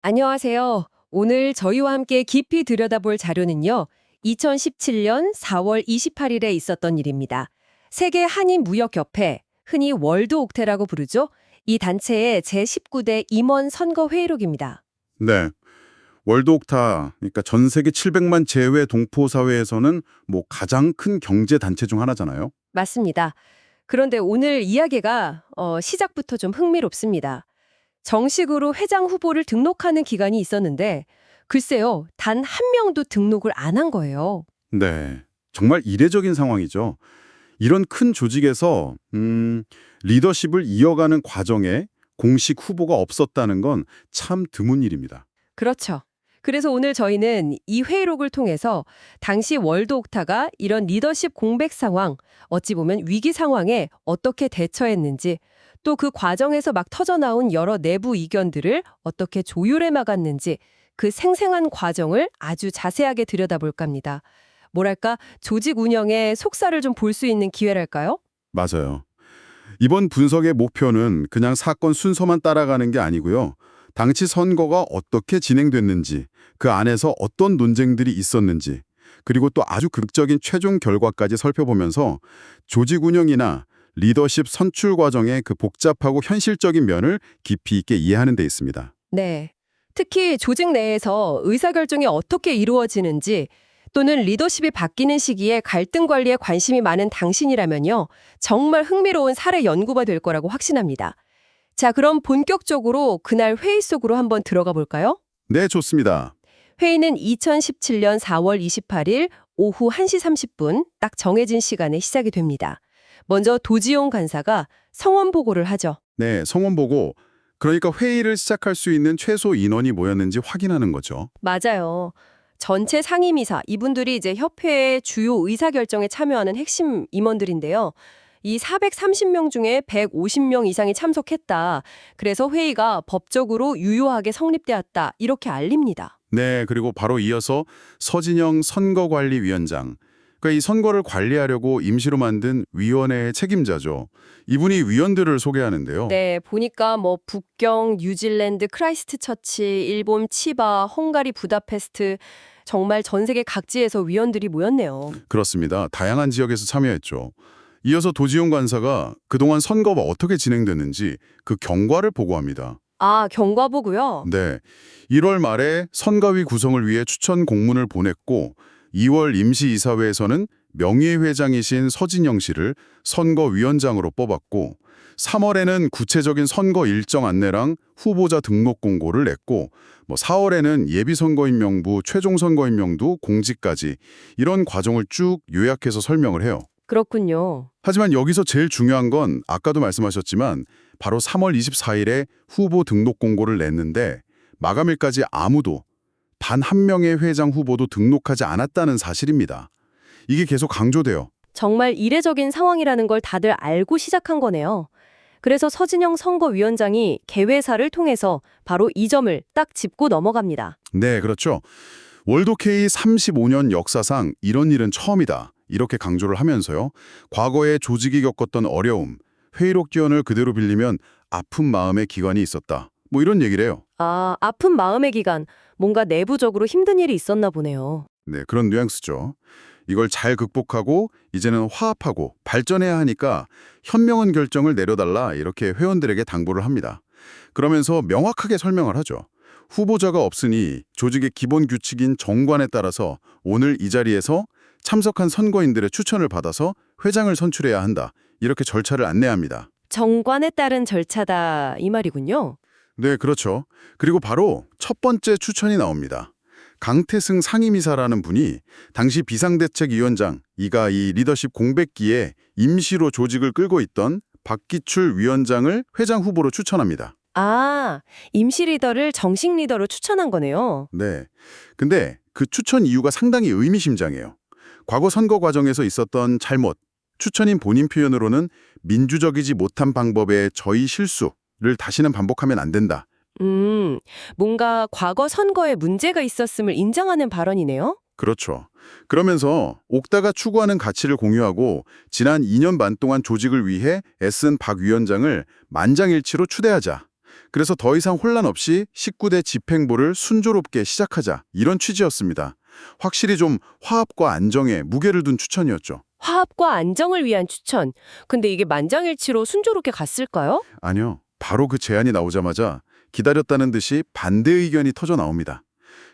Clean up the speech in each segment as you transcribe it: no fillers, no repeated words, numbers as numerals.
안녕하세요. 오늘 저희와 함께 깊이 들여다볼 자료는요. 2017년 4월 28일에 있었던 일입니다. 세계 한인무역협회, 흔히 월드옥태라고 부르죠. 이 단체의 제19대 임원 선거 회의록입니다. 네. 월드 옥타, 그러니까 전 세계 700만 제외 동포 사회에서는 뭐 가장 큰 경제 단체 중 하나잖아요. 맞습니다. 그런데 오늘 이야기가 시작부터 좀 흥미롭습니다. 정식으로 회장 후보를 등록하는 기간이 있었는데 글쎄요. 단 한 명도 등록을 안 한 거예요. 네. 정말 이례적인 상황이죠. 이런 큰 조직에서 리더십을 이어가는 과정에 공식 후보가 없었다는 건 참 드문 일입니다. 그렇죠. 그래서 오늘 저희는 이 회의록을 통해서 당시 월드옥타가 이런 리더십 공백 상황, 어찌 보면 위기 상황에 어떻게 대처했는지, 또 그 과정에서 막 터져나온 여러 내부 이견들을 어떻게 조율해 막았는지 그 생생한 과정을 아주 자세하게 들여다볼까 합니다. 뭐랄까, 조직 운영의 속살을 좀 볼 수 있는 기회랄까요? 맞아요. 이번 분석의 목표는 그냥 사건 순서만 따라가는 게 아니고요. 당시 선거가 어떻게 진행됐는지, 그 안에서 어떤 논쟁들이 있었는지, 그리고 또 아주 극적인 최종 결과까지 살펴보면서 조직 운영이나 리더십 선출 과정의 그 복잡하고 현실적인 면을 깊이 있게 이해하는 데 있습니다. 네. 특히 조직 내에서 의사결정이 어떻게 이루어지는지 또는 리더십이 바뀌는 시기에 갈등 관리에 관심이 많은 당신이라면요. 정말 흥미로운 사례 연구가 될 거라고 확신합니다. 자, 그럼 본격적으로 그날 회의 속으로 한번 들어가 볼까요? 네, 좋습니다. 회의는 2017년 4월 28일 오후 1시 30분 딱 정해진 시간에 시작이 됩니다. 먼저 도지용 간사가 성원 보고를 하죠. 네, 성원 보고 그러니까 회의를 시작할 수 있는 최소 인원이 모였는지 확인하는 거죠. 맞아요. 전체 상임이사, 이분들이 이제 협회의 주요 의사결정에 참여하는 핵심 임원들인데요. 이 430명 중에 150명 이상이 참석했다. 그래서 회의가 법적으로 유효하게 성립되었다. 이렇게 알립니다. 네, 그리고 바로 이어서 서진영 선거관리위원장. 그러니까 이 선거를 관리하려고 임시로 만든 위원회의 책임자죠. 이분이 위원들을 소개하는데요. 네, 보니까 뭐 북경, 뉴질랜드, 크라이스트처치, 일본 치바, 헝가리 부다페스트 정말 전 세계 각지에서 위원들이 모였네요. 그렇습니다. 다양한 지역에서 참여했죠. 이어서 도지용 관사가 그동안 선거가 어떻게 진행됐는지 그 경과를 보고합니다. 아, 경과 보고요. 네, 1월 말에 선거위 구성을 위해 추천 공문을 보냈고 2월 임시이사회에서는 명예회장이신 서진영 씨를 선거위원장으로 뽑았고 3월에는 구체적인 선거 일정 안내랑 후보자 등록 공고를 냈고 4월에는 예비선거인 명부, 최종 선거인 명도 공지까지 이런 과정을 쭉 요약해서 설명을 해요. 그렇군요. 하지만 여기서 제일 중요한 건 아까도 말씀하셨지만 바로 3월 24일에 후보 등록 공고를 냈는데 마감일까지 아무도 단 한 명의 회장 후보도 등록하지 않았다는 사실입니다. 이게 계속 강조돼요. 정말 이례적인 상황이라는 걸 다들 알고 시작한 거네요. 그래서 서진영 선거위원장이 개회사를 통해서 바로 이 점을 딱 짚고 넘어갑니다. 네, 그렇죠. 월드오케이 35년 역사상 이런 일은 처음이다. 이렇게 강조를 하면서요. 과거에 조직이 겪었던 어려움, 회의록 기원을 그대로 빌리면 아픈 마음의 기관이 있었다. 이런 얘기를 해요. 아, 아픈 마음의 기간, 뭔가 내부적으로 힘든 일이 있었나 보네요. 네, 그런 뉘앙스죠. 이걸 잘 극복하고 이제는 화합하고 발전해야 하니까 현명한 결정을 내려달라 이렇게 회원들에게 당부를 합니다. 그러면서 명확하게 설명을 하죠. 후보자가 없으니 조직의 기본 규칙인 정관에 따라서 오늘 이 자리에서 참석한 선거인들의 추천을 받아서 회장을 선출해야 한다. 이렇게 절차를 안내합니다. 정관에 따른 절차다 이 말이군요. 네, 그렇죠. 그리고 바로 첫 번째 추천이 나옵니다. 강태승 상임이사라는 분이 당시 비상대책위원장, 이가 이 리더십 공백기에 임시로 조직을 끌고 있던 박기출 위원장을 회장 후보로 추천합니다. 아, 임시 리더를 정식 리더로 추천한 거네요. 네. 근데 그 추천 이유가 상당히 의미심장해요. 과거 선거 과정에서 있었던 잘못, 추천인 본인 표현으로는 민주적이지 못한 방법의 저희 실수를 다시는 반복하면 안 된다. 뭔가 과거 선거에 문제가 있었음을 인정하는 발언이네요. 그렇죠. 그러면서 옥다가 추구하는 가치를 공유하고 지난 2년 반 동안 조직을 위해 애쓴 박 위원장을 만장일치로 추대하자. 그래서 더 이상 혼란 없이 19대 집행부를 순조롭게 시작하자 이런 취지였습니다. 확실히 좀 화합과 안정에 무게를 둔 추천이었죠. 화합과 안정을 위한 추천. 근데 이게 만장일치로 순조롭게 갔을까요? 아니요. 바로 그 제안이 나오자마자 기다렸다는 듯이 반대 의견이 터져 나옵니다.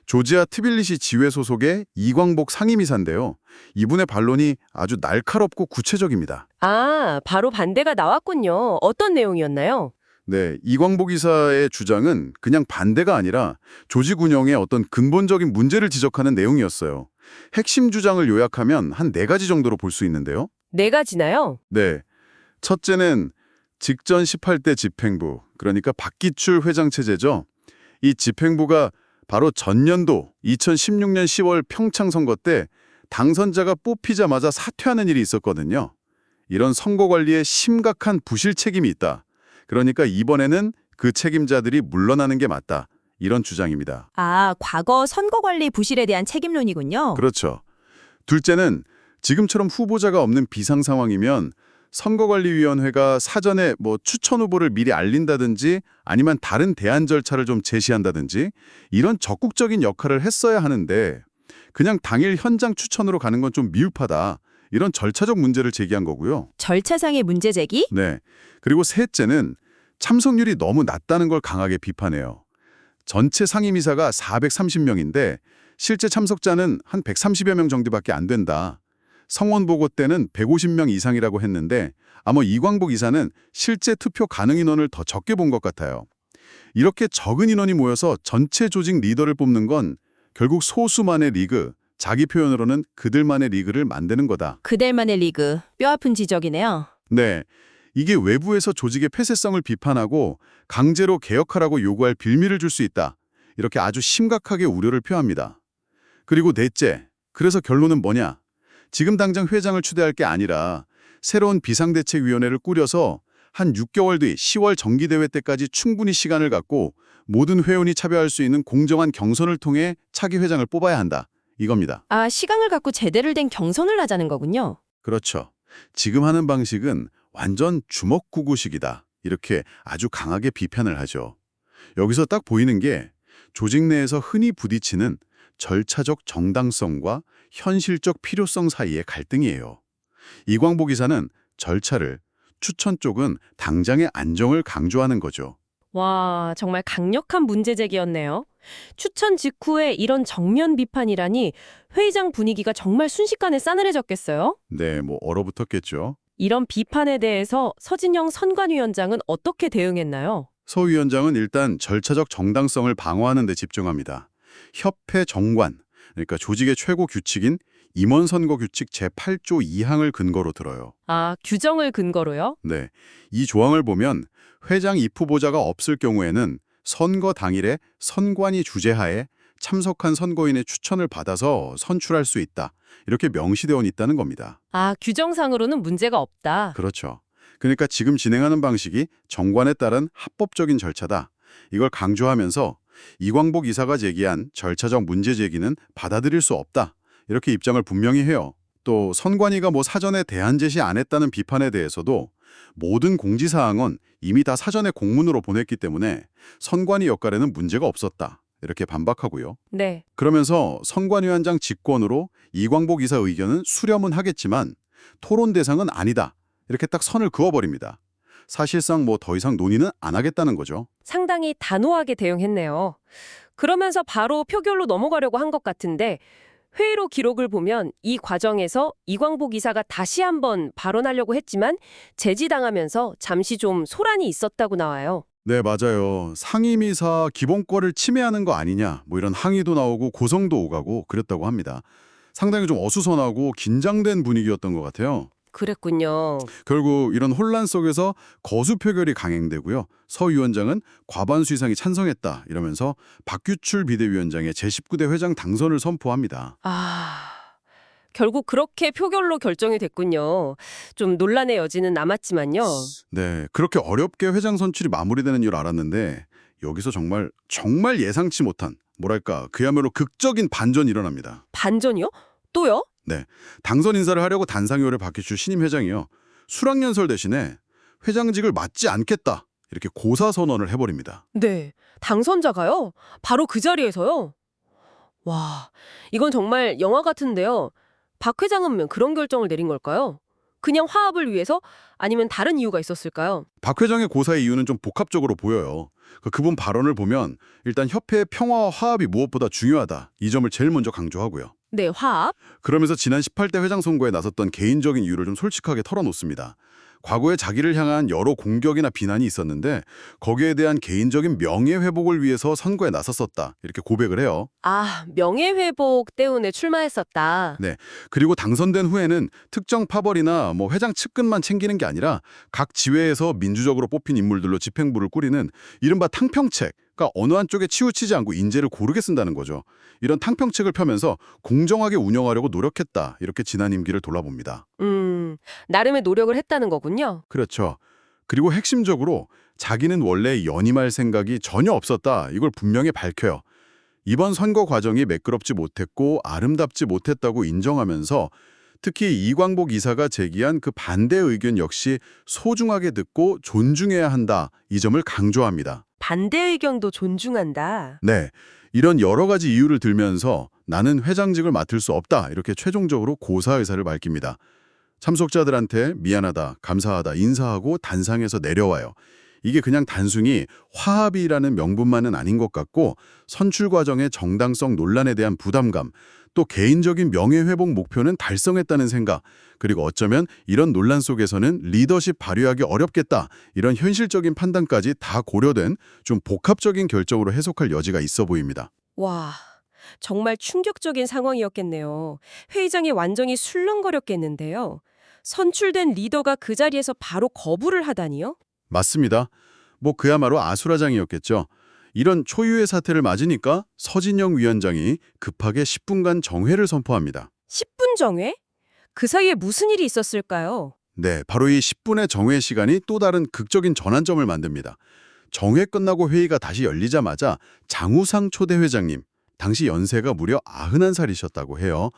조지아 트빌리시 지회 소속의 이광복 상임이사인데요. 이분의 반론이 아주 날카롭고 구체적입니다. 아, 바로 반대가 나왔군요. 어떤 내용이었나요? 네, 이광복 이사의 주장은 그냥 반대가 아니라 조직 운영의 어떤 근본적인 문제를 지적하는 내용이었어요. 핵심 주장을 요약하면 한 4가지 정도로 볼 수 있는데요. 4가지나요? 네, 첫째는 직전 18대 집행부, 그러니까 박기출 회장 체제죠. 이 집행부가 바로 전년도 2016년 10월 평창 선거 때 당선자가 뽑히자마자 사퇴하는 일이 있었거든요. 이런 선거 관리에 심각한 부실 책임이 있다. 그러니까 이번에는 그 책임자들이 물러나는 게 맞다. 이런 주장입니다. 아, 과거 선거관리 부실에 대한 책임론이군요. 그렇죠. 둘째는 지금처럼 후보자가 없는 비상 상황이면 선거관리위원회가 사전에 추천 후보를 미리 알린다든지 아니면 다른 대안 절차를 좀 제시한다든지 이런 적극적인 역할을 했어야 하는데 그냥 당일 현장 추천으로 가는 건 좀 미흡하다. 이런 절차적 문제를 제기한 거고요. 절차상의 문제 제기? 네. 그리고 셋째는 참석률이 너무 낮다는 걸 강하게 비판해요. 전체 상임이사가 430명인데 실제 참석자는 한 130여 명 정도밖에 안 된다. 성원 보고 때는 150명 이상이라고 했는데 아마 이광복 이사는 실제 투표 가능 인원을 더 적게 본 것 같아요. 이렇게 적은 인원이 모여서 전체 조직 리더를 뽑는 건 결국 소수만의 리그, 자기 표현으로는 그들만의 리그를 만드는 거다. 그들만의 리그. 뼈아픈 지적이네요. 네, 이게 외부에서 조직의 폐쇄성을 비판하고 강제로 개혁하라고 요구할 빌미를 줄 수 있다. 이렇게 아주 심각하게 우려를 표합니다. 그리고 넷째, 그래서 결론은 뭐냐? 지금 당장 회장을 추대할 게 아니라 새로운 비상대책위원회를 꾸려서 한 6개월 뒤 10월 정기대회 때까지 충분히 시간을 갖고 모든 회원이 참여할 수 있는 공정한 경선을 통해 차기 회장을 뽑아야 한다. 이겁니다. 아, 시간을 갖고 제대로 된 경선을 하자는 거군요. 그렇죠. 지금 하는 방식은 완전 주먹구구식이다. 이렇게 아주 강하게 비판을 하죠. 여기서 딱 보이는 게 조직 내에서 흔히 부딪히는 절차적 정당성과 현실적 필요성 사이의 갈등이에요. 이광복 이사는 절차를, 추천 쪽은 당장의 안정을 강조하는 거죠. 와, 정말 강력한 문제 제기였네요. 추천 직후에 이런 정면 비판이라니 회의장 분위기가 정말 순식간에 싸늘해졌겠어요? 네, 얼어붙었겠죠. 이런 비판에 대해서 서진영 선관위원장은 어떻게 대응했나요? 서 위원장은 일단 절차적 정당성을 방어하는 데 집중합니다. 협회 정관, 그러니까 조직의 최고 규칙인 임원선거규칙 제8조 2항을 근거로 들어요. 아, 규정을 근거로요? 네, 이 조항을 보면 회장 입후보자가 없을 경우에는 선거 당일에 선관위 주재하에 참석한 선거인의 추천을 받아서 선출할 수 있다. 이렇게 명시되어 있다는 겁니다. 아, 규정상으로는 문제가 없다. 그렇죠. 그러니까 지금 진행하는 방식이 정관에 따른 합법적인 절차다. 이걸 강조하면서 이광복 이사가 제기한 절차적 문제 제기는 받아들일 수 없다. 이렇게 입장을 분명히 해요. 또 선관위가 사전에 대안 제시 안 했다는 비판에 대해서도 모든 공지사항은 이미 다 사전에 공문으로 보냈기 때문에 선관위 역할에는 문제가 없었다. 이렇게 반박하고요. 네. 그러면서 선관위원장 직권으로 이광복 이사 의견은 수렴은 하겠지만 토론 대상은 아니다. 이렇게 딱 선을 그어버립니다. 사실상 더 이상 논의는 안 하겠다는 거죠. 상당히 단호하게 대응했네요. 그러면서 바로 표결로 넘어가려고 한 것 같은데 회의록 기록을 보면 이 과정에서 이광복 이사가 다시 한번 발언하려고 했지만 제지당하면서 잠시 좀 소란이 있었다고 나와요. 네, 맞아요. 상임이사 기본권을 침해하는 거 아니냐 이런 항의도 나오고 고성도 오가고 그랬다고 합니다. 상당히 좀 어수선하고 긴장된 분위기였던 것 같아요. 그랬군요. 결국 이런 혼란 속에서 거수 표결이 강행되고요. 서 위원장은 과반수 이상이 찬성했다 이러면서 박규출 비대위원장의 제19대 회장 당선을 선포합니다. 아, 결국 그렇게 표결로 결정이 됐군요. 좀 논란의 여지는 남았지만요. 네, 그렇게 어렵게 회장 선출이 마무리되는 줄 알았는데 여기서 정말 예상치 못한 그야말로 극적인 반전이 일어납니다. 반전이요? 또요? 네, 당선 인사를 하려고 단상요를 박기출 신임 회장이요. 수락연설 대신에 회장직을 맡지 않겠다 이렇게 고사 선언을 해버립니다. 네, 당선자가요? 바로 그 자리에서요? 와, 이건 정말 영화 같은데요. 박 회장은 왜 그런 결정을 내린 걸까요? 그냥 화합을 위해서? 아니면 다른 이유가 있었을까요? 박 회장의 고사의 이유는 좀 복합적으로 보여요. 그분 발언을 보면 일단 협회의 평화와 화합이 무엇보다 중요하다. 이 점을 제일 먼저 강조하고요. 네, 화합. 그러면서 지난 18대 회장 선거에 나섰던 개인적인 이유를 좀 솔직하게 털어놓습니다. 과거에 자기를 향한 여러 공격이나 비난이 있었는데 거기에 대한 개인적인 명예회복을 위해서 선거에 나섰었다. 이렇게 고백을 해요. 아, 명예회복 때문에 출마했었다. 네. 그리고 당선된 후에는 특정 파벌이나 회장 측근만 챙기는 게 아니라 각 지회에서 민주적으로 뽑힌 인물들로 집행부를 꾸리는 이른바 탕평책, 그러니까 어느 한쪽에 치우치지 않고 인재를 고르게 쓴다는 거죠. 이런 탕평책을 펴면서 공정하게 운영하려고 노력했다. 이렇게 지난 임기를 돌아봅니다. 나름의 노력을 했다는 거군요. 그렇죠. 그리고 핵심적으로 자기는 원래 연임할 생각이 전혀 없었다. 이걸 분명히 밝혀요. 이번 선거 과정이 매끄럽지 못했고 아름답지 못했다고 인정하면서 특히 이광복 이사가 제기한 그 반대 의견 역시 소중하게 듣고 존중해야 한다. 이 점을 강조합니다. 반대 의견도 존중한다. 네, 이런 여러 가지 이유를 들면서 나는 회장직을 맡을 수 없다. 이렇게 최종적으로 고사 의사를 밝힙니다. 참석자들한테 미안하다, 감사하다, 인사하고 단상에서 내려와요. 이게 그냥 단순히 화합이라는 명분만은 아닌 것 같고 선출 과정의 정당성 논란에 대한 부담감, 또 개인적인 명예회복 목표는 달성했다는 생각, 그리고 어쩌면 이런 논란 속에서는 리더십 발휘하기 어렵겠다, 이런 현실적인 판단까지 다 고려된 좀 복합적인 결정으로 해석할 여지가 있어 보입니다. 와, 정말 충격적인 상황이었겠네요. 회의장이 완전히 술렁거렸겠는데요. 선출된 리더가 그 자리에서 바로 거부를 하다니요? 맞습니다. 그야말로 아수라장이었겠죠. 이런 초유의 사태를 맞으니까 서진영 위원장이 급하게 10분간 정회를 선포합니다. 10분 정회? 그 사이에 무슨 일이 있었을까요? 네, 바로 이 10분의 정회 시간이 또 다른 극적인 전환점을 만듭니다. 정회 끝나고 회의가 다시 열리자마자 장우상 초대회장님, 당시 연세가 무려 91살이셨다고 해요.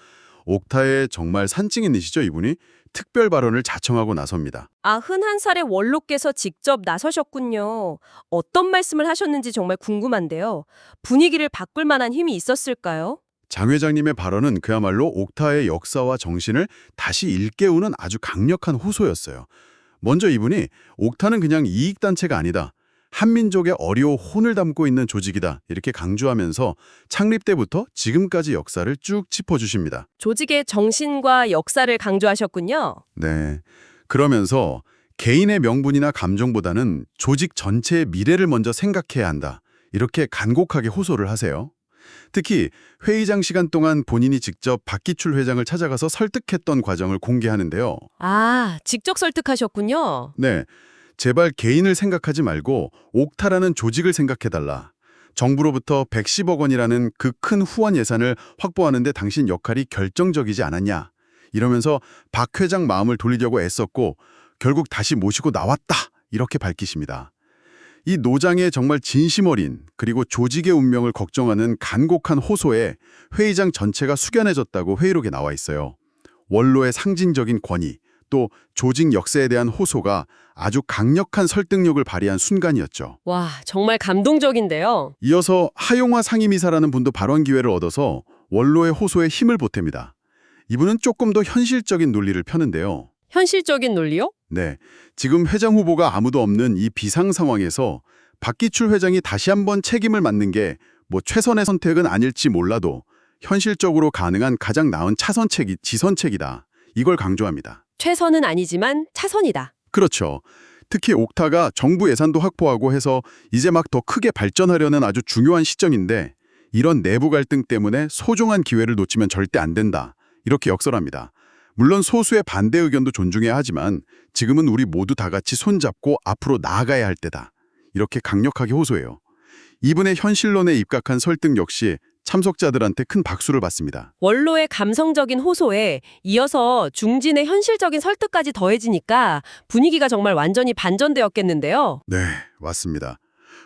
옥타에 정말 산증인이시죠, 이분이? 특별 발언을 자청하고 나섭니다. 91살의 원로께서 직접 나서셨군요. 어떤 말씀을 하셨는지 정말 궁금한데요. 분위기를 바꿀 만한 힘이 있었을까요? 장 회장님의 발언은 그야말로 옥타의 역사와 정신을 다시 일깨우는 아주 강력한 호소였어요. 먼저 이분이 옥타는 그냥 이익단체가 아니다. 한민족의 어리오 혼을 담고 있는 조직이다. 이렇게 강조하면서 창립 때부터 지금까지 역사를 쭉 짚어주십니다. 조직의 정신과 역사를 강조하셨군요. 네. 그러면서 개인의 명분이나 감정보다는 조직 전체의 미래를 먼저 생각해야 한다. 이렇게 간곡하게 호소를 하세요. 특히 회의장 시간 동안 본인이 직접 박기출 회장을 찾아가서 설득했던 과정을 공개하는데요. 아, 직접 설득하셨군요. 네. 제발 개인을 생각하지 말고 옥타라는 조직을 생각해달라. 정부로부터 110억 원이라는 그 큰 후원 예산을 확보하는데 당신 역할이 결정적이지 않았냐. 이러면서 박 회장 마음을 돌리려고 애썼고 결국 다시 모시고 나왔다. 이렇게 밝히십니다. 이 노장의 정말 진심 어린 그리고 조직의 운명을 걱정하는 간곡한 호소에 회의장 전체가 숙연해졌다고 회의록에 나와 있어요. 원로의 상징적인 권위, 또 조직 역사에 대한 호소가 아주 강력한 설득력을 발휘한 순간이었죠. 와, 정말 감동적인데요. 이어서 하용화 상임이사라는 분도 발언 기회를 얻어서 원로의 호소에 힘을 보탭니다. 이분은 조금 더 현실적인 논리를 펴는데요. 현실적인 논리요? 네, 지금 회장 후보가 아무도 없는 이 비상 상황에서 박기출 회장이 다시 한번 책임을 맡는 게 최선의 선택은 아닐지 몰라도 현실적으로 가능한 가장 나은 차선책이 지선책이다. 이걸 강조합니다. 최선은 아니지만 차선이다. 그렇죠. 특히 옥타가 정부 예산도 확보하고 해서 이제 막 더 크게 발전하려는 아주 중요한 시점인데 이런 내부 갈등 때문에 소중한 기회를 놓치면 절대 안 된다. 이렇게 역설합니다. 물론 소수의 반대 의견도 존중해야 하지만 지금은 우리 모두 다 같이 손잡고 앞으로 나아가야 할 때다. 이렇게 강력하게 호소해요. 이분의 현실론에 입각한 설득 역시 참석자들한테 큰 박수를 받습니다. 원로의 감성적인 호소에 이어서 중진의 현실적인 설득까지 더해지니까 분위기가 정말 완전히 반전되었겠는데요. 네, 맞습니다.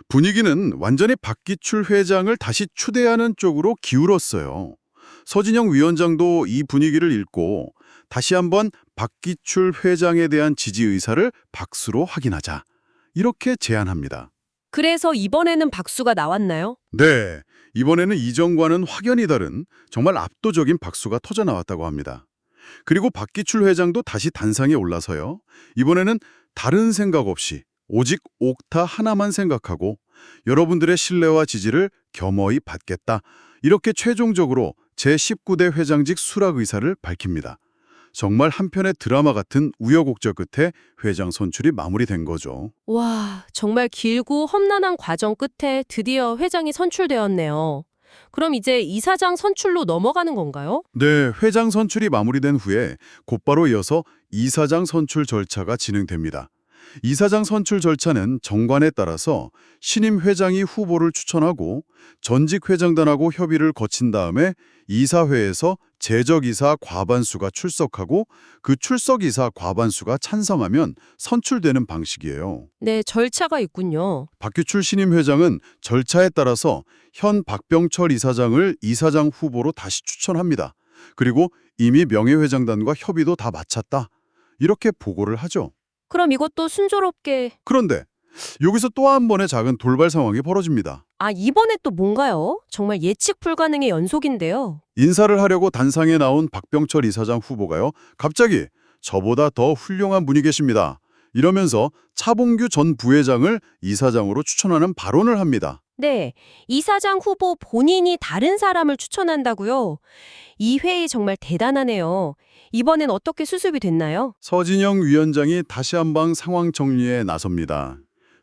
분위기는 완전히 박기출 회장을 다시 추대하는 쪽으로 기울었어요. 서진영 위원장도 이 분위기를 읽고 다시 한번 박기출 회장에 대한 지지 의사를 박수로 확인하자. 이렇게 제안합니다. 그래서 이번에는 박수가 나왔나요? 네, 이번에는 이전과는 확연히 다른 정말 압도적인 박수가 터져 나왔다고 합니다. 그리고 박기출 회장도 다시 단상에 올라서요. 이번에는 다른 생각 없이 오직 옥타 하나만 생각하고 여러분들의 신뢰와 지지를 겸허히 받겠다. 이렇게 최종적으로 제19대 회장직 수락 의사를 밝힙니다. 정말 한편의 드라마 같은 우여곡절 끝에 회장 선출이 마무리된 거죠. 와, 정말 길고 험난한 과정 끝에 드디어 회장이 선출되었네요. 그럼 이제 이사장 선출로 넘어가는 건가요? 네, 회장 선출이 마무리된 후에 곧바로 이어서 이사장 선출 절차가 진행됩니다. 이사장 선출 절차는 정관에 따라서 신임 회장이 후보를 추천하고 전직 회장단하고 협의를 거친 다음에 이사회에서 제적이사 과반수가 출석하고 그 출석이사 과반수가 찬성하면 선출되는 방식이에요. 네, 절차가 있군요. 박규출 신임 회장은 절차에 따라서 현 박병철 이사장을 이사장 후보로 다시 추천합니다. 그리고 이미 명예회장단과 협의도 다 마쳤다. 이렇게 보고를 하죠. 그럼 이것도 순조롭게... 그런데 여기서 또 한 번의 작은 돌발 상황이 벌어집니다. 아, 이번에 또 뭔가요? 정말 예측 불가능의 연속인데요. 인사를 하려고 단상에 나온 박병철 이사장 후보가요. 갑자기 저보다 더 훌륭한 분이 계십니다. 이러면서 차봉규 전 부회장을 이사장으로 추천하는 발언을 합니다. 네, 이사장 후보 본인이 다른 사람을 추천한다고요? 이 회의 정말 대단하네요. 이번엔 어떻게 수습이 됐나요? 서진영 위원장이 다시 한번 상황 정리에 나섭니다.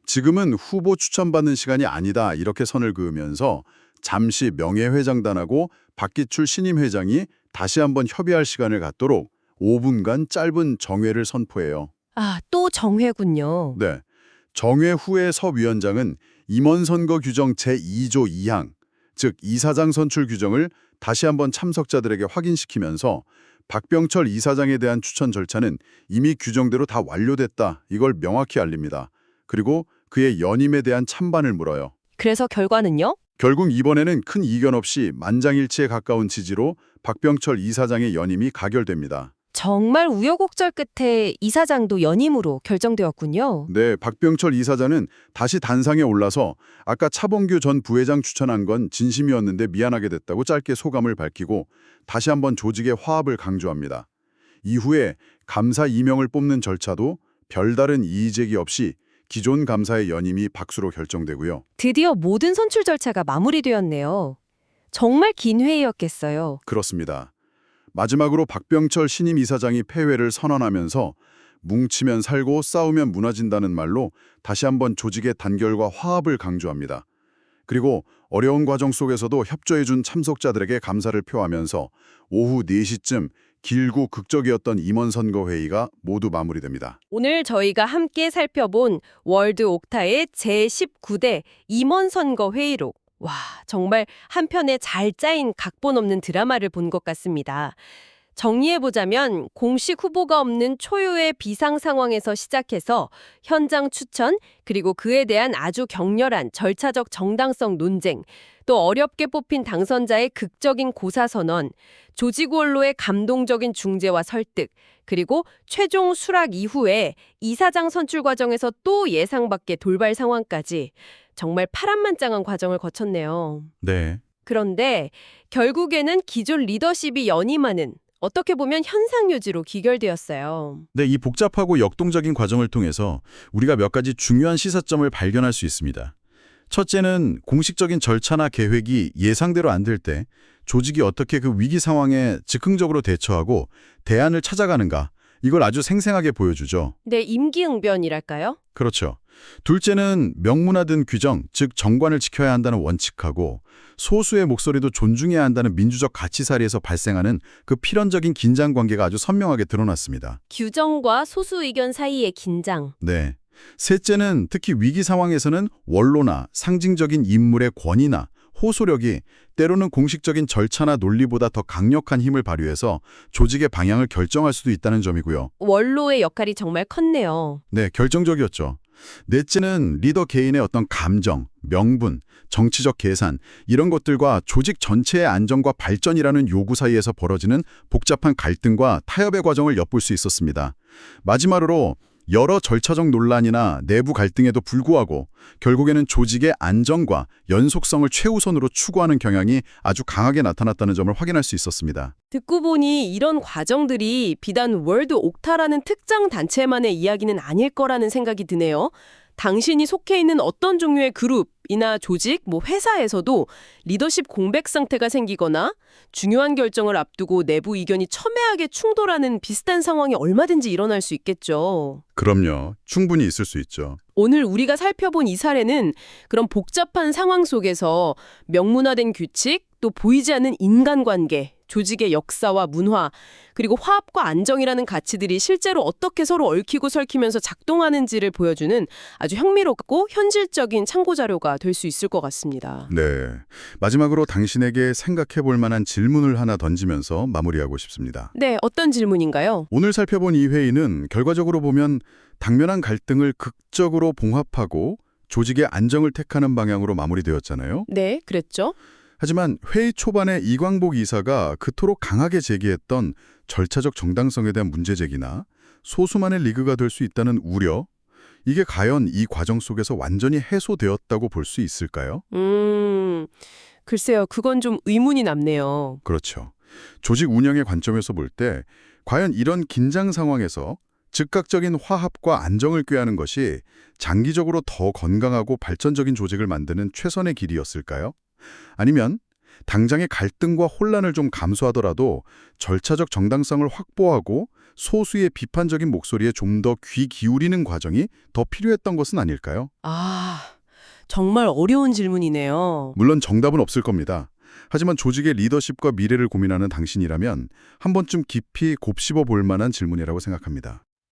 지금은 후보 추천받는 시간이 아니다 이렇게 선을 그으면서 잠시 명예회장단하고 박기출 신임 회장이 다시 한번 협의할 시간을 갖도록 5분간 짧은 정회를 선포해요. 아, 또 정회군요. 네, 정회 후에 서 위원장은 임원선거 규정 제2조 2항, 즉 이사장 선출 규정을 다시 한번 참석자들에게 확인시키면서 박병철 이사장에 대한 추천 절차는 이미 규정대로 다 완료됐다. 이걸 명확히 알립니다. 그리고 그의 연임에 대한 찬반을 물어요. 그래서 결과는요? 결국 이번에는 큰 이견 없이 만장일치에 가까운 지지로 박병철 이사장의 연임이 가결됩니다. 정말 우여곡절 끝에 이사장도 연임으로 결정되었군요. 네, 박병철 이사장은 다시 단상에 올라서 아까 차범규 전 부회장 추천한 건 진심이었는데 미안하게 됐다고 짧게 소감을 밝히고 다시 한번 조직의 화합을 강조합니다. 이후에 감사 임명을 뽑는 절차도 별다른 이의제기 없이 기존 감사의 연임이 박수로 결정되고요. 드디어 모든 선출 절차가 마무리되었네요. 정말 긴 회의였겠어요. 그렇습니다. 마지막으로 박병철 신임 이사장이 패회를 선언하면서 뭉치면 살고 싸우면 무너진다는 말로 다시 한번 조직의 단결과 화합을 강조합니다. 그리고 어려운 과정 속에서도 협조해준 참석자들에게 감사를 표하면서 오후 4시쯤 길고 극적이었던 임원선거회의가 모두 마무리됩니다. 오늘 저희가 함께 살펴본 월드 옥타의 제19대 임원선거 회의록. 와, 정말 한편에 잘 짜인 각본 없는 드라마를 본 것 같습니다. 정리해보자면 공식 후보가 없는 초유의 비상 상황에서 시작해서 현장 추천, 그리고 그에 대한 아주 격렬한 절차적 정당성 논쟁, 또 어렵게 뽑힌 당선자의 극적인 고사선언, 조직 원로의 감동적인 중재와 설득, 그리고 최종 수락 이후에 이사장 선출 과정에서 또 예상 밖의 돌발 상황까지 정말 파란만장한 과정을 거쳤네요. 네. 그런데 결국에는 기존 리더십이 연임하는 어떻게 보면 현상 유지로 귀결되었어요. 네, 이 복잡하고 역동적인 과정을 통해서 우리가 몇 가지 중요한 시사점을 발견할 수 있습니다. 첫째는 공식적인 절차나 계획이 예상대로 안 될 때 조직이 어떻게 그 위기 상황에 즉흥적으로 대처하고 대안을 찾아가는가, 이걸 아주 생생하게 보여주죠. 네, 임기응변이랄까요? 그렇죠. 둘째는 명문화된 규정, 즉 정관을 지켜야 한다는 원칙하고 소수의 목소리도 존중해야 한다는 민주적 가치사리에서 발생하는 그 필연적인 긴장 관계가 아주 선명하게 드러났습니다. 규정과 소수 의견 사이의 긴장. 네. 셋째는 특히 위기 상황에서는 원로나 상징적인 인물의 권위나 호소력이 때로는 공식적인 절차나 논리보다 더 강력한 힘을 발휘해서 조직의 방향을 결정할 수도 있다는 점이고요. 원로의 역할이 정말 컸네요. 네, 결정적이었죠. 넷째는 리더 개인의 어떤 감정, 명분, 정치적 계산 이런 것들과 조직 전체의 안정과 발전이라는 요구 사이에서 벌어지는 복잡한 갈등과 타협의 과정을 엿볼 수 있었습니다. 마지막으로 여러 절차적 논란이나 내부 갈등에도 불구하고 결국에는 조직의 안정과 연속성을 최우선으로 추구하는 경향이 아주 강하게 나타났다는 점을 확인할 수 있었습니다. 듣고 보니 이런 과정들이 비단 월드 옥타라는 특정 단체만의 이야기는 아닐 거라는 생각이 드네요. 당신이 속해 있는 어떤 종류의 그룹이나 조직, 회사에서도 리더십 공백 상태가 생기거나 중요한 결정을 앞두고 내부 의견이 첨예하게 충돌하는 비슷한 상황이 얼마든지 일어날 수 있겠죠. 그럼요. 충분히 있을 수 있죠. 오늘 우리가 살펴본 이 사례는 그런 복잡한 상황 속에서 명문화된 규칙, 또 보이지 않는 인간관계, 조직의 역사와 문화, 그리고 화합과 안정이라는 가치들이 실제로 어떻게 서로 얽히고 설키면서 작동하는지를 보여주는 아주 흥미롭고 현실적인 참고자료가 될 수 있을 것 같습니다. 네. 마지막으로 당신에게 생각해 볼 만한 질문을 하나 던지면서 마무리하고 싶습니다. 네, 어떤 질문인가요? 오늘 살펴본 이 회의는 결과적으로 보면 당면한 갈등을 극적으로 봉합하고 조직의 안정을 택하는 방향으로 마무리되었잖아요. 네, 그랬죠. 하지만 회의 초반에 이광복 이사가 그토록 강하게 제기했던 절차적 정당성에 대한 문제제기나 소수만의 리그가 될 수 있다는 우려, 이게 과연 이 과정 속에서 완전히 해소되었다고 볼 수 있을까요? 글쎄요, 그건 좀 의문이 남네요. 그렇죠. 조직 운영의 관점에서 볼 때 과연 이런 긴장 상황에서 즉각적인 화합과 안정을 꾀하는 것이 장기적으로 더 건강하고 발전적인 조직을 만드는 최선의 길이었을까요? 아니면 당장의 갈등과 혼란을 좀 감수하더라도 절차적 정당성을 확보하고 소수의 비판적인 목소리에 좀 더 귀 기울이는 과정이 더 필요했던 것은 아닐까요? 정말 어려운 질문이네요. 물론 정답은 없을 겁니다. 하지만 조직의 리더십과 미래를 고민하는 당신이라면 한 번쯤 깊이 곱씹어 볼 만한 질문이라고 생각합니다.